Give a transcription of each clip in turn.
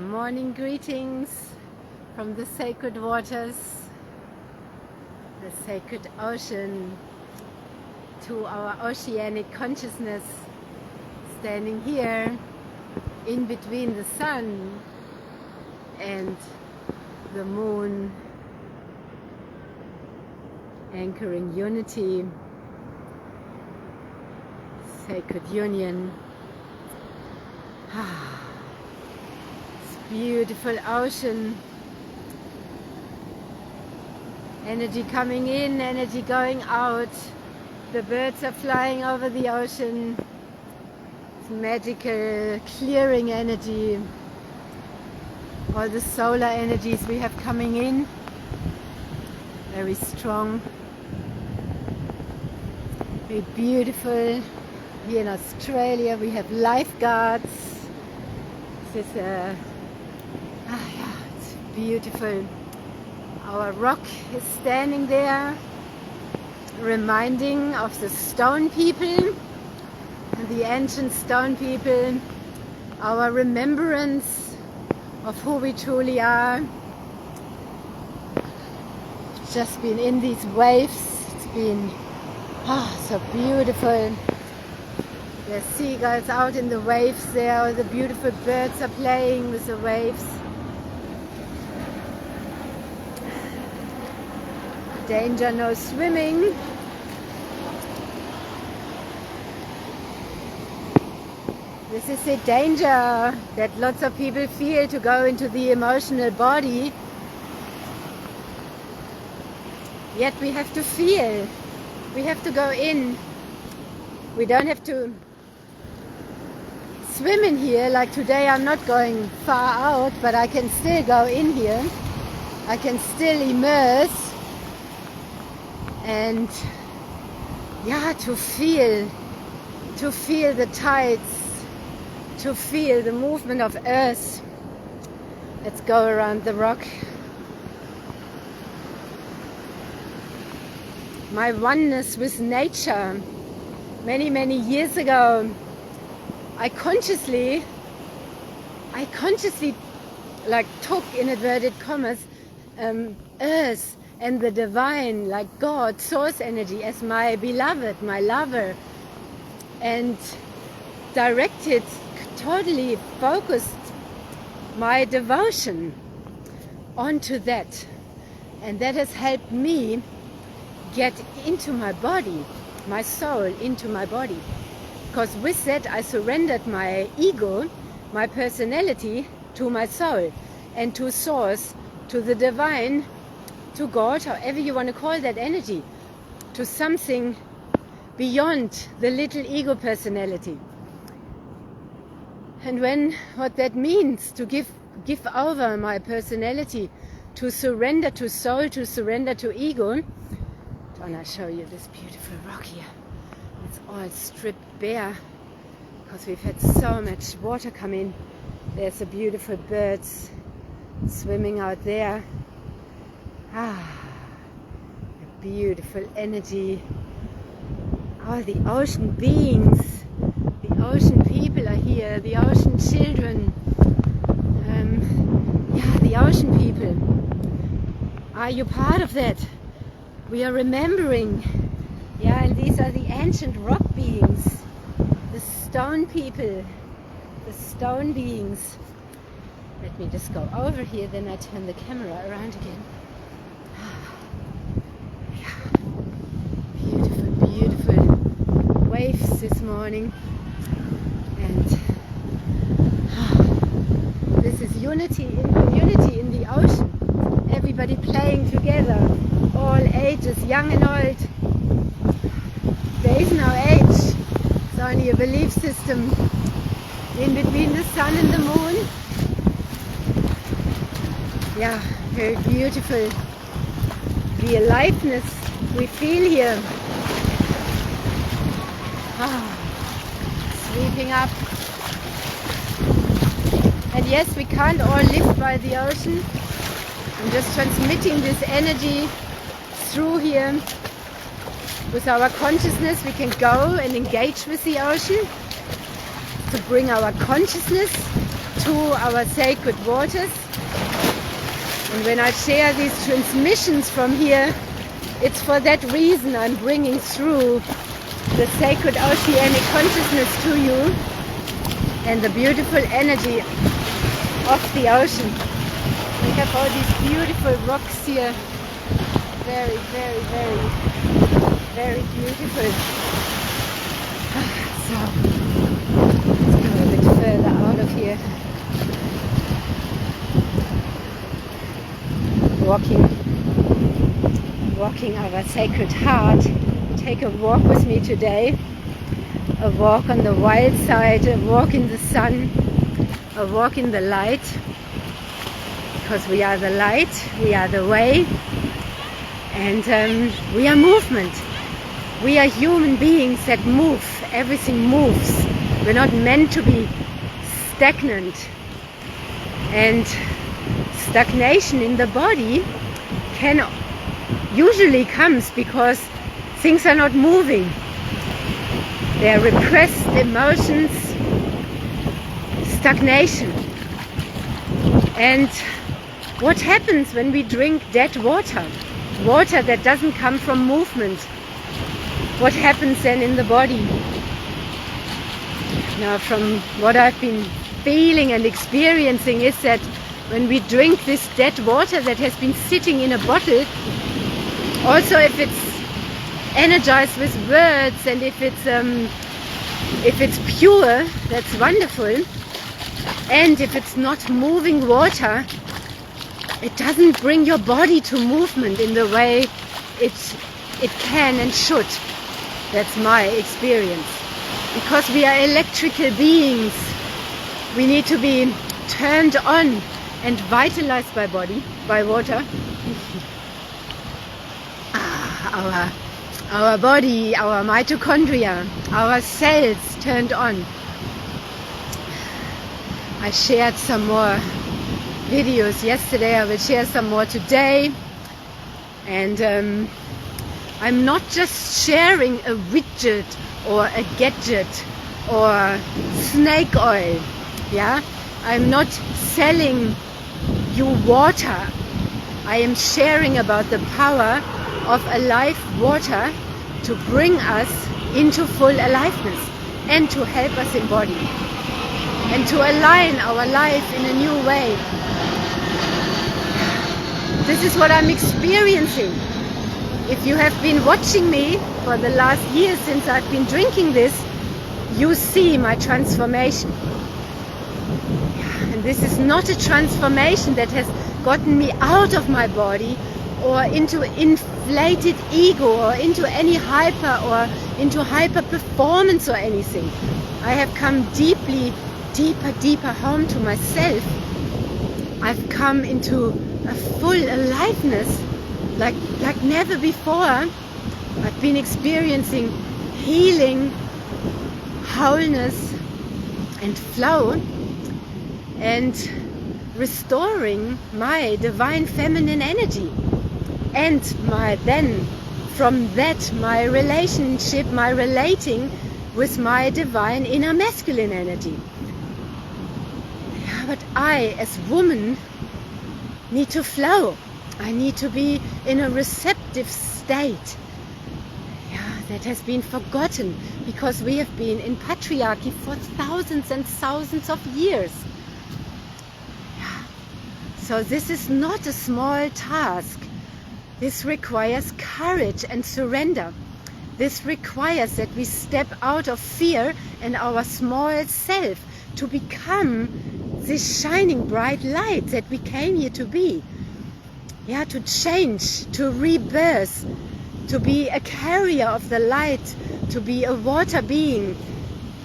Morning greetings from the sacred waters, the sacred ocean, to our oceanic consciousness, standing here in between the sun and the moon, anchoring unity, sacred union. Beautiful ocean, energy coming in, energy going out. The birds are flying over the ocean. It's magical, clearing energy. All the solar energies we have coming in, very strong, very beautiful. Here in Australia we have lifeguards. This is it's beautiful. Our rock is standing there, reminding of the stone people, the ancient stone people, our remembrance of who we truly are. Just been in these waves. It's been so beautiful. There's seagulls out in the waves there. All the beautiful birds are playing with the waves. Danger, no swimming. This is a danger that lots of people feel, to go into the emotional body. Yet we have to feel. We have to go in. We don't have to swim in here. Like today I'm not going far out, but I can still go in here. I can still immerse. And to feel the tides, to feel the movement of earth. Let's go around the rock. My oneness with nature. Many years ago, I consciously like took, in inverted commas, earth and the divine, like God, source energy, as my beloved, my lover, and directed, totally focused my devotion onto that. And that has helped me get into my body, my soul into my body. Because with that I surrendered my ego, my personality, to my soul and to source, to the divine, to God, however you want to call that energy, to something beyond the little ego personality. And what that means, to give over my personality, to surrender to soul, to surrender to ego. And I show you this beautiful rock here. It's all stripped bare because we've had so much water come in. There's the beautiful birds swimming out there. A beautiful energy. All the ocean beings, the ocean people are here, the ocean children. The ocean people. Are you part of that? We are remembering. And these are the ancient rock beings, the stone people, the stone beings. Let me just go over here, then I turn the camera around again. Beautiful waves this morning. And this is unity in community in the ocean. Everybody playing together, all ages, young and old. There is no age. It's only a belief system in between the sun and the moon. Very beautiful. The aliveness we feel here. Sweeping up. And yes, we can't all live by the ocean. I'm just transmitting this energy through here. With our consciousness we can go and engage with the ocean to bring our consciousness to our sacred waters. And when I share these transmissions from here, it's for that reason I'm bringing through the sacred oceanic consciousness to you and the beautiful energy of the ocean. We have all these beautiful rocks here. Very, very, very, very beautiful. So, let's go a bit further out of here. Walking our sacred heart. Take a walk with me today. A walk on the wild side, a walk in the sun, a walk in the light. Because we are the light, we are the way, and we are movement. We are human beings that move. Everything moves. We're not meant to be stagnant. And stagnation in the body usually comes because things are not moving. There are repressed emotions, stagnation. And what happens when we drink dead water? Water that doesn't come from movement. What happens then in the body? Now, from what I've been feeling and experiencing is that when we drink this dead water that has been sitting in a bottle, also if it's energized with words and if it's pure, that's wonderful. And if it's not moving water, it doesn't bring your body to movement in the way it can and should. That's my experience. Because we are electrical beings, we need to be turned on and vitalized by water. Our body, our mitochondria, our cells turned on. I shared some more videos yesterday, I will share some more today. And I'm not just sharing a widget or a gadget or snake oil. Yeah, I'm not selling you water. I am sharing about the power of alive water to bring us into full aliveness and to help us embody and to align our life in a new way. This is what I'm experiencing. If you have been watching me for the last year since I've been drinking this, you see my transformation. And this is not a transformation that has gotten me out of my body or into inflated ego or into any into hyper performance or anything. I have come deeper home to myself. I've come into a full aliveness like never before. I've been experiencing healing, wholeness and flow, and restoring my divine feminine energy. And from that, my relationship, my relating with my divine inner masculine energy. Yeah, but I, as woman, need to flow. I need to be in a receptive state. Yeah, that has been forgotten because we have been in patriarchy for thousands and thousands of years. Yeah. So this is not a small task. This requires courage and surrender. This requires that we step out of fear and our small self to become this shining bright light that we came here to be. Yeah, to change, to rebirth, to be a carrier of the light, to be a water being,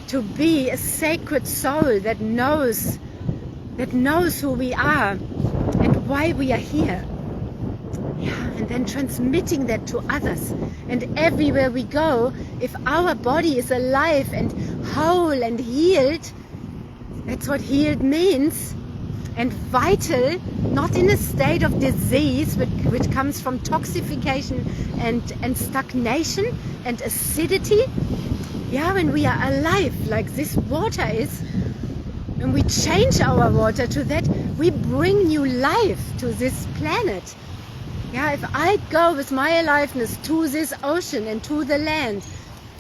to be a sacred soul that knows who we are and why we are here. Yeah, and then transmitting that to others. And everywhere we go, if our body is alive and whole and healed, that's what healed means, and vital, not in a state of disease which comes from toxification and stagnation and acidity. Yeah, when we are alive like this water is, when we change our water to that, we bring new life to this planet. Yeah, if I go with my aliveness to this ocean and to the land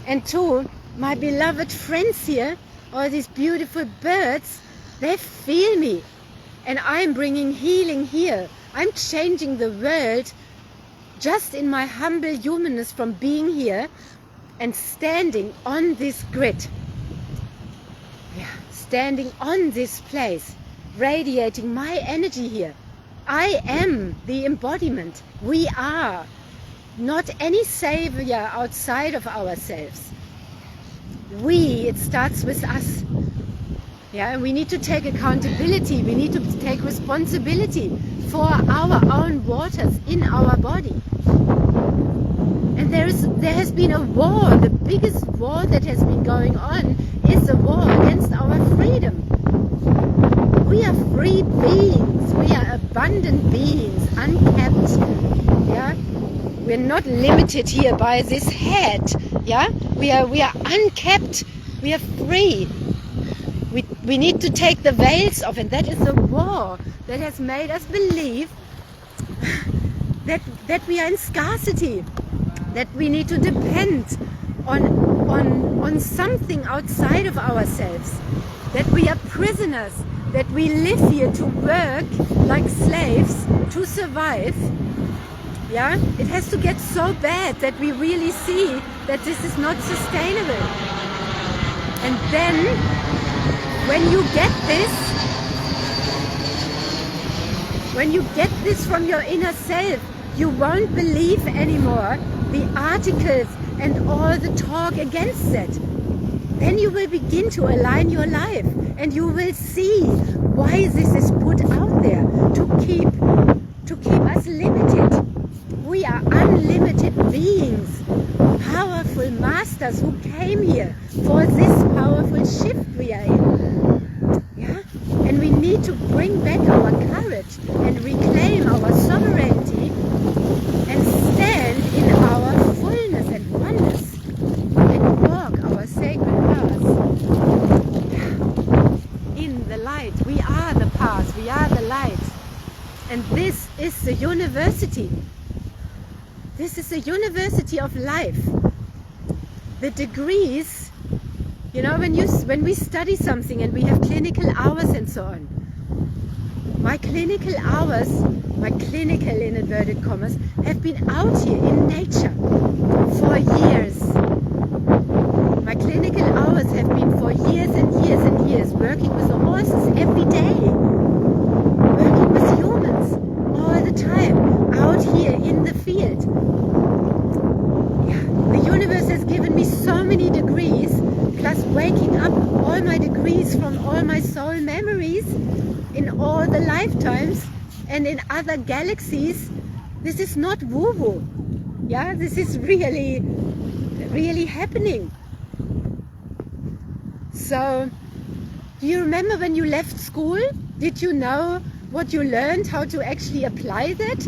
and to my beloved friends here, all these beautiful birds, they feel me. And I'm bringing healing here. I'm changing the world just in my humble humanness from being here and standing on this grid. Yeah, standing on this place, radiating my energy here. I am the embodiment. We are not any savior outside of ourselves. It starts with us. Yeah, we need to take accountability. We need to take responsibility for our own waters in our body. And there has been a war. The biggest war that has been going on is a war against our freedom. We are free beings. We are abundant beings, uncapped. Yeah, we're not limited here by this head. Yeah, we are uncapped. We are free. We need to take the veils off, and that is a war that has made us believe that we are in scarcity, that we need to depend on something outside of ourselves, that we are prisoners, that we live here to work like slaves to survive. Yeah, it has to get so bad that we really see that this is not sustainable. And then when you get this from your inner self, you won't believe anymore the articles and all the talk against that. Then you will begin to align your life, and you will see why this is put out there to keep us limited. We are unlimited beings, powerful masters who came here for this powerful shift we are in. Yeah? And we need to bring back our courage and reclaim our sovereignty and stand in our fullness and oneness and walk our sacred path. Yeah. In the light. We are the path. We are the light. And this is the university. This is a university of life. The degrees, you know, when we study something and we have clinical hours and so on. My clinical hours, my clinical in inverted commas, have been out here in nature for years. My clinical hours have been for years and years and years, working with the horses every day, working with humans all the time, out here in the field. The universe has given me so many degrees, plus waking up all my degrees from all my soul memories in all the lifetimes and in other galaxies. This is not woo-woo. Yeah, this is really, really happening. So, do you remember when you left school? Did you know what you learned, how to actually apply that?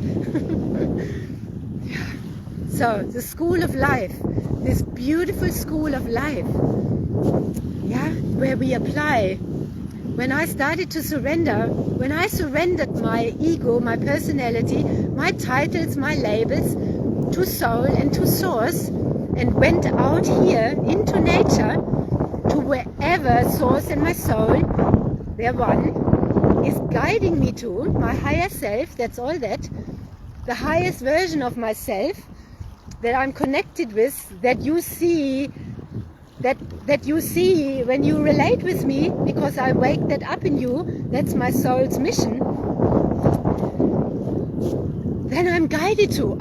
So, the school of life, this beautiful school of life, yeah, where we apply. When I started to surrender, when I surrendered my ego, my personality, my titles, my labels to soul and to source, and went out here into nature, to wherever source and my soul, their one, is guiding me to, my higher self, that's all that, the highest version of myself, that I'm connected with, that you see when you relate with me, because I wake that up in you, that's my soul's mission. Then I'm guided to,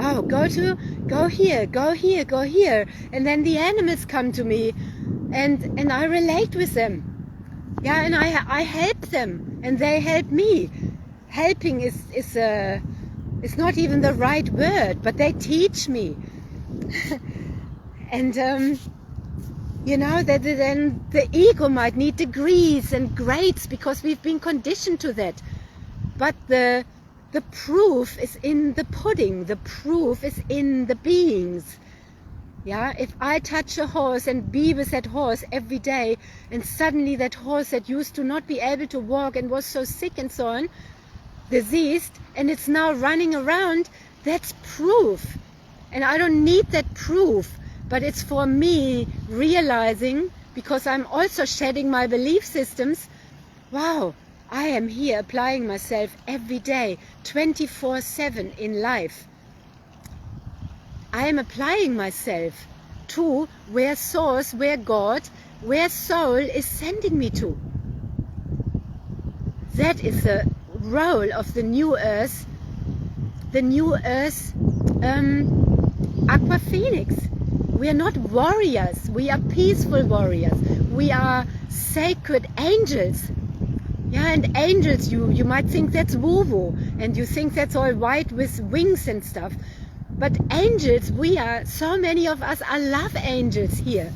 go here, and then the animals come to me, and I relate with them. Yeah, and I help them, and they help me. Helping is not even the right word, but they teach me. And you know, that then the ego might need degrees and grades because we've been conditioned to that. But the proof is in the pudding. The proof is in the beings. Yeah, if I touch a horse and be with that horse every day, and suddenly that horse that used to not be able to walk and was so sick and so on, diseased, and it's now running around, that's proof. And I don't need that proof, but it's for me realizing, because I'm also shedding my belief systems, wow, I am here applying myself every day, 24/7 in life. I am applying myself to where Source, where God, where Soul is sending me to. That is the role of the New Earth, Aqua Phoenix. We are not warriors, we are peaceful warriors. We are sacred angels. Yeah, and angels, you might think that's woo-woo, and you think that's all white with wings and stuff. But angels, we are, so many of us are love angels here.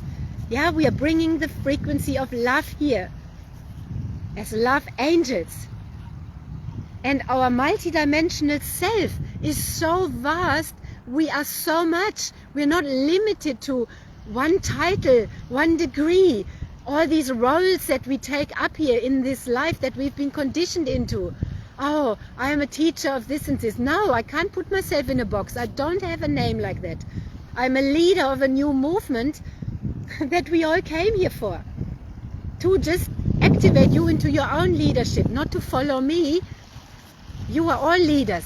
Yeah, we are bringing the frequency of love here as love angels. And our multidimensional self is so vast, we are so much. We're not limited to one title, one degree, all these roles that we take up here in this life that we've been conditioned into. Oh, I am a teacher of this and this. No, I can't put myself in a box. I don't have a name like that. I'm a leader of a new movement that we all came here for. To just activate you into your own leadership, not to follow me. You are all leaders.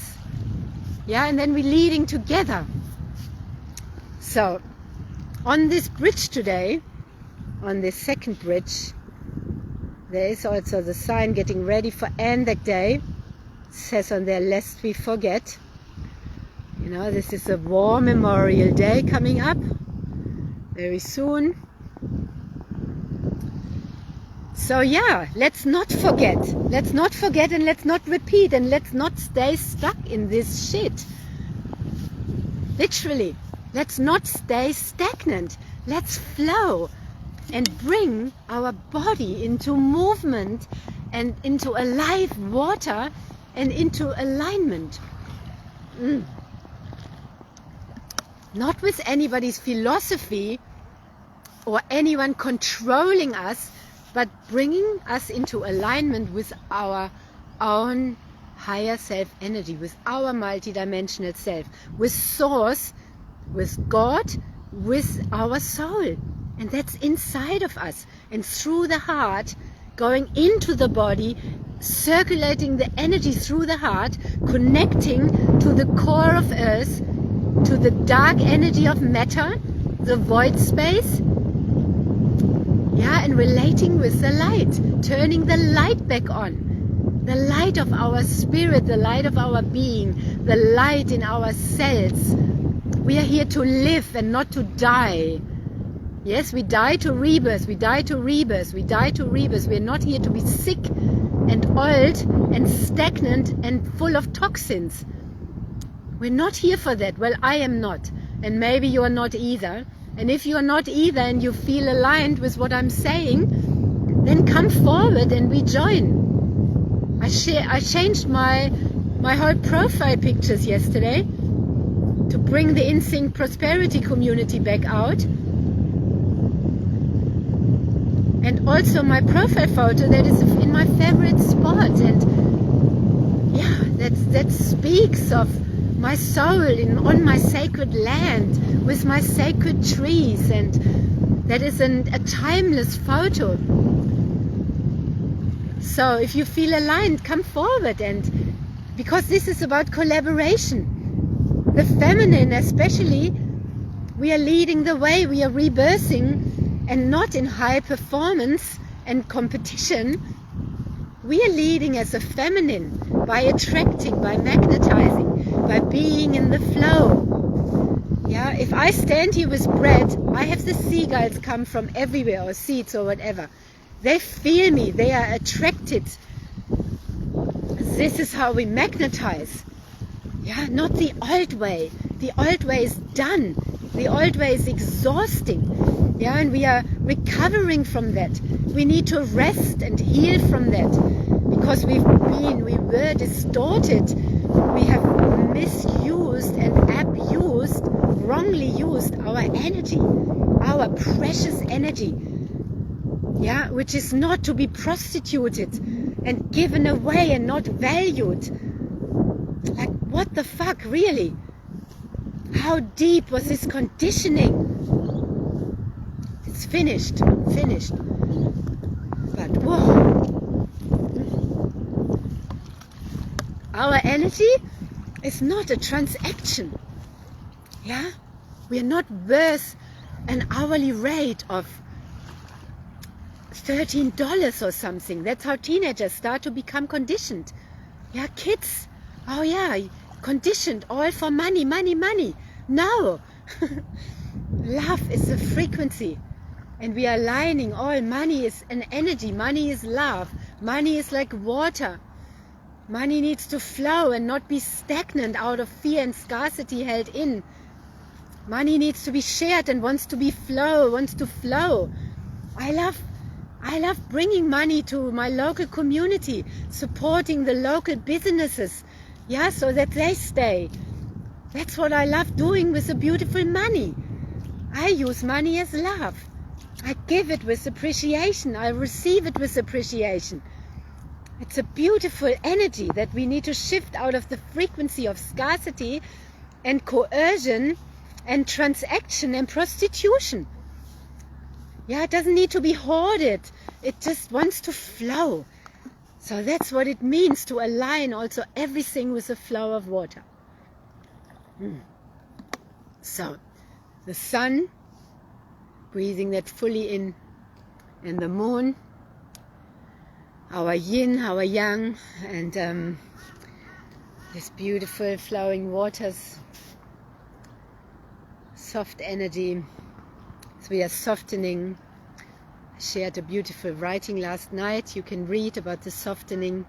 Yeah, and then we're leading together. So, on this bridge today, on this second bridge, there is also the sign getting ready for Anzac Day. It says on there, lest we forget. You know, this is a War Memorial Day coming up very soon. So yeah, let's not forget. Let's not forget, and let's not repeat, and let's not stay stuck in this shit. Literally, let's not stay stagnant. Let's flow and bring our body into movement and into alive water and into alignment. Not with anybody's philosophy or anyone controlling us, but bringing us into alignment with our own higher self energy, with our multidimensional self, with Source, with God, with our soul. And that's inside of us, and through the heart, going into the body, circulating the energy through the heart, connecting to the core of Earth, to the dark energy of matter, the void space. Yeah, and relating with the light, turning the light back on. The light of our spirit, the light of our being, the light in our cells. We are here to live and not to die. Yes, we die to rebirth, we die to rebirth, we die to rebirth. We are not here to be sick and old and stagnant and full of toxins. We're not here for that. Well, I am not. And maybe you are not either. And if you are not either and you feel aligned with what I'm saying, then come forward and we join. I changed my whole profile pictures yesterday to bring the In-Sync Prosperity community back out. And also my profile photo that is in my favorite spot. And yeah, that speaks of my soul on my sacred land with my sacred trees, and that is a timeless photo. So if you feel aligned, come forward, and because this is about collaboration. The feminine especially, we are leading the way, we are rebirthing, and not in high performance and competition. We are leading as a feminine by attracting, by magnetizing, by being in the flow. Yeah, if I stand here with bread, I have the seagulls come from everywhere, or seeds or whatever. They feel me, they are attracted. This is how we magnetize. Yeah, not the old way. The old way is done. The old way is exhausting. Yeah, and we are recovering from that. We need to rest and heal from that, because we were distorted. We have misused and abused wrongly used our energy, our precious energy, yeah, which is not to be prostituted and given away and not valued. Like, what the fuck, really? How deep was this conditioning? It's finished. But whoa, our energy is not a transaction. Yeah, we are not worth an hourly rate of $13 or something. That's how teenagers start to become conditioned. Yeah, kids, oh yeah, conditioned all for money. No. Love is a frequency, and we are aligning all. Money is an energy, money is love, money is like water. Money needs to flow and not be stagnant out of fear and scarcity held in. Money needs to be shared and wants to flow. I love bringing money to my local community, supporting the local businesses, yeah, so that they stay. That's what I love doing with the beautiful money. I use money as love. I give it with appreciation. I receive it with appreciation. It's a beautiful energy that we need to shift out of the frequency of scarcity and coercion and transaction and prostitution. Yeah, it doesn't need to be hoarded. It just wants to flow. So that's what it means to align also everything with the flow of water. So, the sun, breathing that fully in, and the moon, our yin, our yang, and this beautiful flowing waters, soft energy. So we are softening. I shared a beautiful writing last night. You can read about the softening.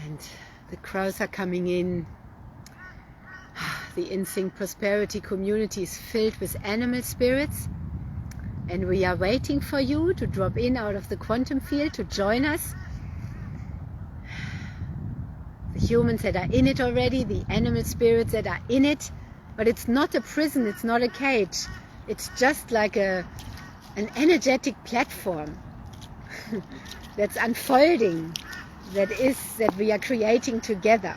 And the crows are coming in. The in-sync prosperity community is filled with animal spirits. And we are waiting for you to drop in out of the quantum field to join us. The humans that are in it already, the animal spirits that are in it. But it's not a prison, it's not a cage. It's just like an energetic platform that's unfolding, that we are creating together.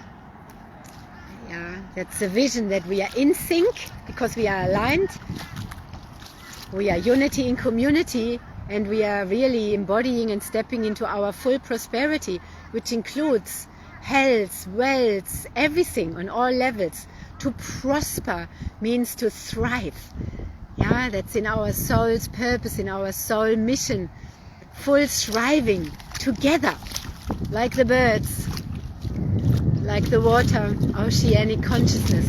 Yeah, that's the vision, that we are in sync because we are aligned. We are unity in community, and we are really embodying and stepping into our full prosperity, which includes health, wealth, everything on all levels. To prosper means to thrive. Yeah, that's in our soul's purpose, in our soul mission. Full thriving together, like the birds, like the water, oceanic consciousness.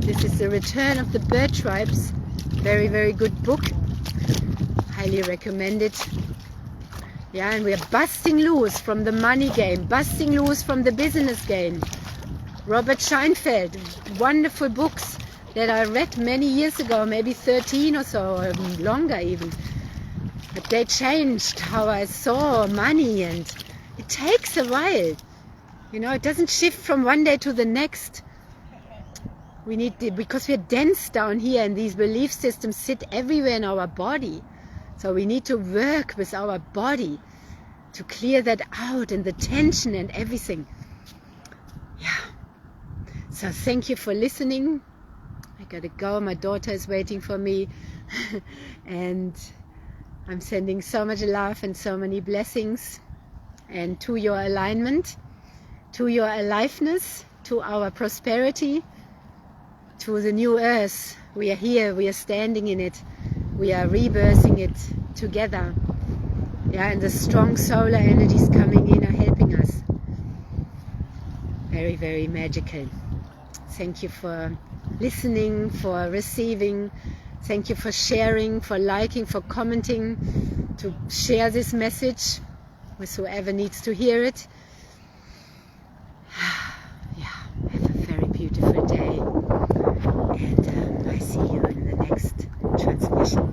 This is the Return of the Bird Tribes. Very, very good book. Highly recommend it. Yeah, and we are busting loose from the money game, busting loose from the business game. Robert Scheinfeld, wonderful books that I read many years ago, maybe 13 or so, or longer even. But they changed how I saw money, and it takes a while. You know, it doesn't shift from one day to the next. We need because we're dense down here, and these belief systems sit everywhere in our body. So we need to work with our body to clear that out, and the tension and everything. Yeah. So thank you for listening. I gotta go. My daughter is waiting for me. And I'm sending so much love and so many blessings. And to your alignment, to your aliveness, to our prosperity, to the new earth. We are here, we are standing in it. We are rebirthing it together. Yeah, and the strong solar energies coming in are helping us. Very, very magical. Thank you for listening, for receiving. Thank you for sharing, for liking, for commenting, to share this message with whoever needs to hear it. Yeah, have a very beautiful day. And I see you in the next transmission.